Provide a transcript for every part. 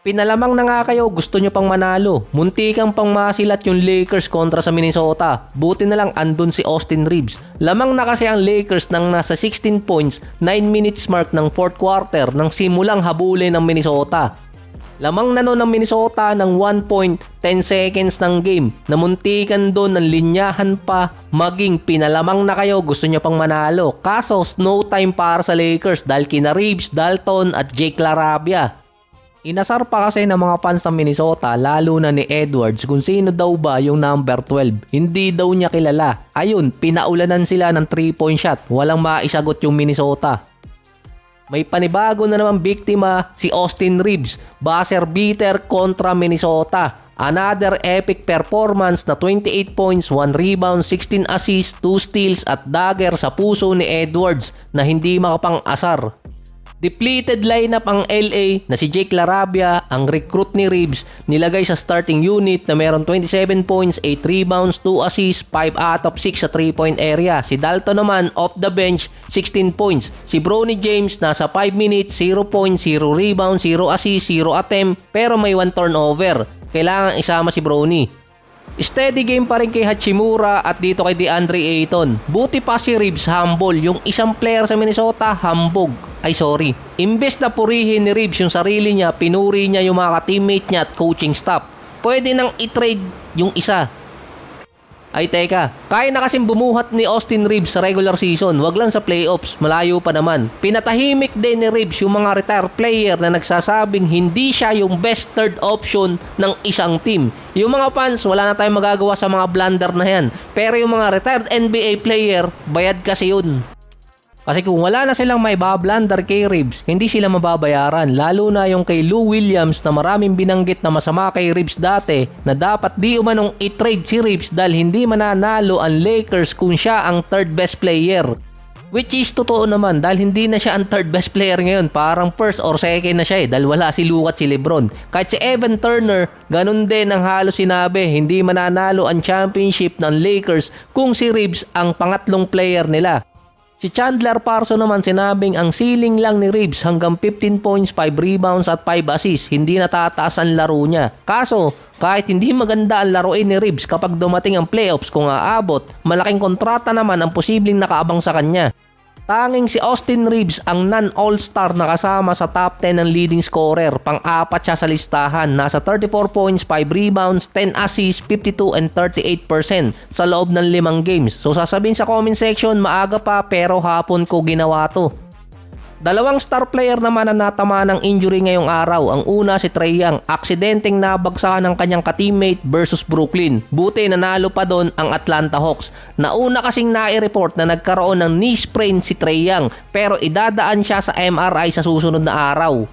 Pinalamang na nga kayo, gusto nyo pang manalo. Muntikang pang masilat yung Lakers kontra sa Minnesota. Buti na lang andun si Austin Reeves. Lamang na kasi ang Lakers nang nasa 16 points, 9 minutes mark ng 4th quarter nang simulang habulin ng Minnesota. Lamang na noon ng Minnesota ng 1 point, 10 seconds ng game. Namuntikan doon ng linyahan pa, maging pinalamang na kayo, gusto nyo pang manalo. Kaso, no time para sa Lakers dahil kina Reeves, Dalton at Jake LaRavia. Inasar pa kasi ng mga fans ng Minnesota lalo na ni Edwards kung sino daw ba yung number 12. Hindi daw niya kilala. Ayun, pinaulanan sila ng 3-point shot. Walang maisagot yung Minnesota. May panibago na naman biktima si Austin Reeves. Buzzer beater kontra Minnesota. Another epic performance na 28 points, 1 rebound, 16 assists, 2 steals at dagger sa puso ni Edwards na hindi makapang-asar. Depleted lineup ang LA na si Jake LaRavia, ang recruit ni Reeves, nilagay sa starting unit na meron 27 points, 8 rebounds, 2 assists, 5 out of 6 sa 3-point area. Si Dalton naman off the bench, 16 points. Si Bronny James nasa 5 minutes, 0 points, 0 rebounds, 0 assists, 0 attempt, pero may 1 turnover. Kailangan isama si Bronny. Steady game pa rin kay Hachimura at dito kay DeAndre Ayton. Buti pa si Reeves humble. Yung isang player sa Minnesota, hambog. Imbes na purihin ni Reeves yung sarili niya, pinuri niya yung mga teammate niya at coaching staff. Pwede nang i-trade yung isa. Ay teka, kaya na kasing bumuhat ni Austin Reeves sa regular season, wag lang sa playoffs, malayo pa naman. Pinatahimik din ni Reeves yung mga retired player na nagsasabing hindi siya yung best third option ng isang team. Yung mga fans, wala na tayong magagawa sa mga blunder na yan. Pero yung mga retired NBA player, bayad kasi yun. Kasi kung wala na silang may bablander kay Reeves, hindi sila mababayaran. Lalo na yung kay Lou Williams na maraming binanggit na masama kay Reeves dati na dapat di umanong i-trade si Reeves dahil hindi mananalo ang Lakers kung siya ang third best player. Which is totoo naman dahil hindi na siya ang third best player ngayon. Parang first or second na siya dahil wala si Luka at si Lebron. Kahit si Evan Turner, ganun din ang halos sinabi, hindi mananalo ang championship ng Lakers kung si Reeves ang pangatlong player nila. Si Chandler Parsons naman sinabing ang ceiling lang ni Reeves hanggang 15 points, 5 rebounds at 5 assists. Hindi natataas ang laro niya. Kaso, kahit hindi maganda ang laruin ni Reeves kapag dumating ang playoffs kung aabot, malaking kontrata naman ang posibleng nakaabang sa kanya. Tanging si Austin Reeves ang non-all-star na kasama sa top 10 ng leading scorer. Pang-apat siya sa listahan. Nasa 34 points, 5 rebounds, 10 assists, 52 and 38% sa loob ng 5 games. So sasabihin sa comment section, maaga pa pero hapon ko ginawa to. Dalawang star player naman ang natama ng injury ngayong araw. Ang una si Trae Young, aksidenteng nabagsakan ng kanyang ka-teammate versus Brooklyn. Buti nanalo pa doon ang Atlanta Hawks. Nauna kasing nai-report na nagkaroon ng knee sprain si Trae Young pero idadaan siya sa MRI sa susunod na araw.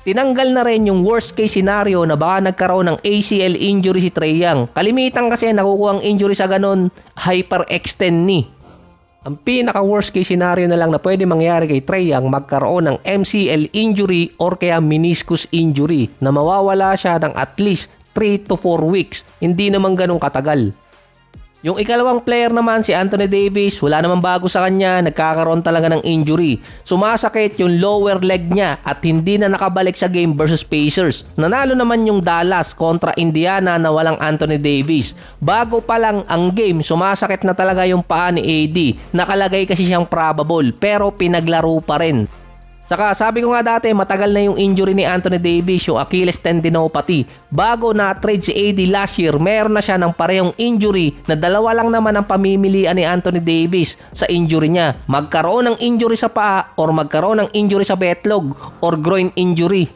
Tinanggal na rin yung worst case scenario na baka nagkaroon ng ACL injury si Trae Young. Kalimitan kasi nakukuha ang injury sa ganon, hyperextend knee. Ang pinaka-worst case scenario na lang na pwede mangyari kay Trae Young, magkaroon ng MCL injury or kaya meniscus injury na mawawala siya ng at least 3 to 4 weeks. Hindi naman ganun katagal. Yung ikalawang player naman si Anthony Davis, wala namang bago sa kanya, nagkakaroon talaga ng injury. Sumasakit yung lower leg niya at hindi na nakabalik sa game versus Pacers. Nanalo naman yung Dallas kontra Indiana na walang Anthony Davis. Bago pa lang ang game, sumasakit na talaga yung paa ni AD. Nakalagay kasi siyang probable pero pinaglaro pa rin. Saka sabi ko nga dati, matagal na yung injury ni Anthony Davis, yung Achilles tendinopathy. Bago na trade si AD last year, meron na siya ng parehong injury na dalawa lang naman ang pamimilian ni Anthony Davis sa injury niya. Magkaroon ng injury sa paa or magkaroon ng injury sa betlog or groin injury.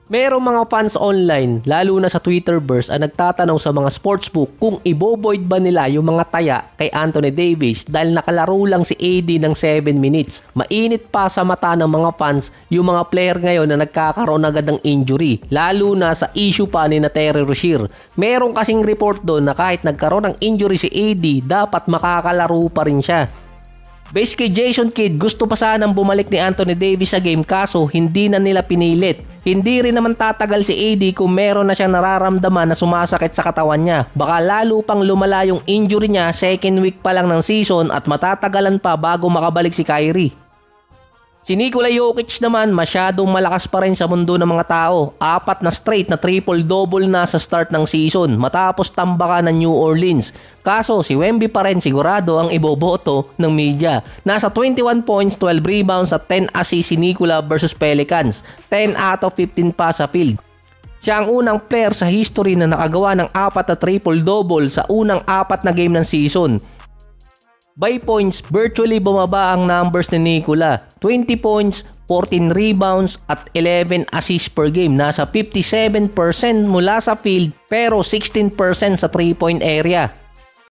Merong mga fans online, lalo na sa Twitterverse, ang nagtatanong sa mga sportsbook kung ibovoid ba nila yung mga taya kay Anthony Davis dahil nakalaro lang si AD ng 7 minutes. Mainit pa sa mata ng mga fans yung mga player ngayon na nagkakaroon agad ng injury, lalo na sa issue pa ni Terry Rozier. Meron kasing report doon na kahit nagkaroon ng injury si AD, dapat makakalaro pa rin siya. Based kay Jason Kidd, gusto pa sanang bumalik ni Anthony Davis sa game kaso hindi na nila pinilit. Hindi rin naman tatagal si AD kung meron na siyang nararamdaman na sumasakit sa katawan niya. Baka lalo pang lumala yung injury niya second week pa lang ng season at matatagalan pa bago makabalik si Kyrie. Si Nikola Jokic naman masyadong malakas pa rin sa mundo ng mga tao. 4 na straight na triple-double na sa start ng season matapos tambakan ng New Orleans. Kaso si Wemby pa rin sigurado ang iboboto ng media. Nasa 21 points, 12 rebounds at 10 assists si Nikola versus Pelicans. 10 out of 15 pa sa field. Siya ang unang player sa history na nakagawa ng 4 na triple-double sa unang 4 na game ng season. By points, virtually bumaba ang numbers ni Nikola. 20 points, 14 rebounds at 11 assists per game. Nasa 57% mula sa field pero 16% sa 3-point area.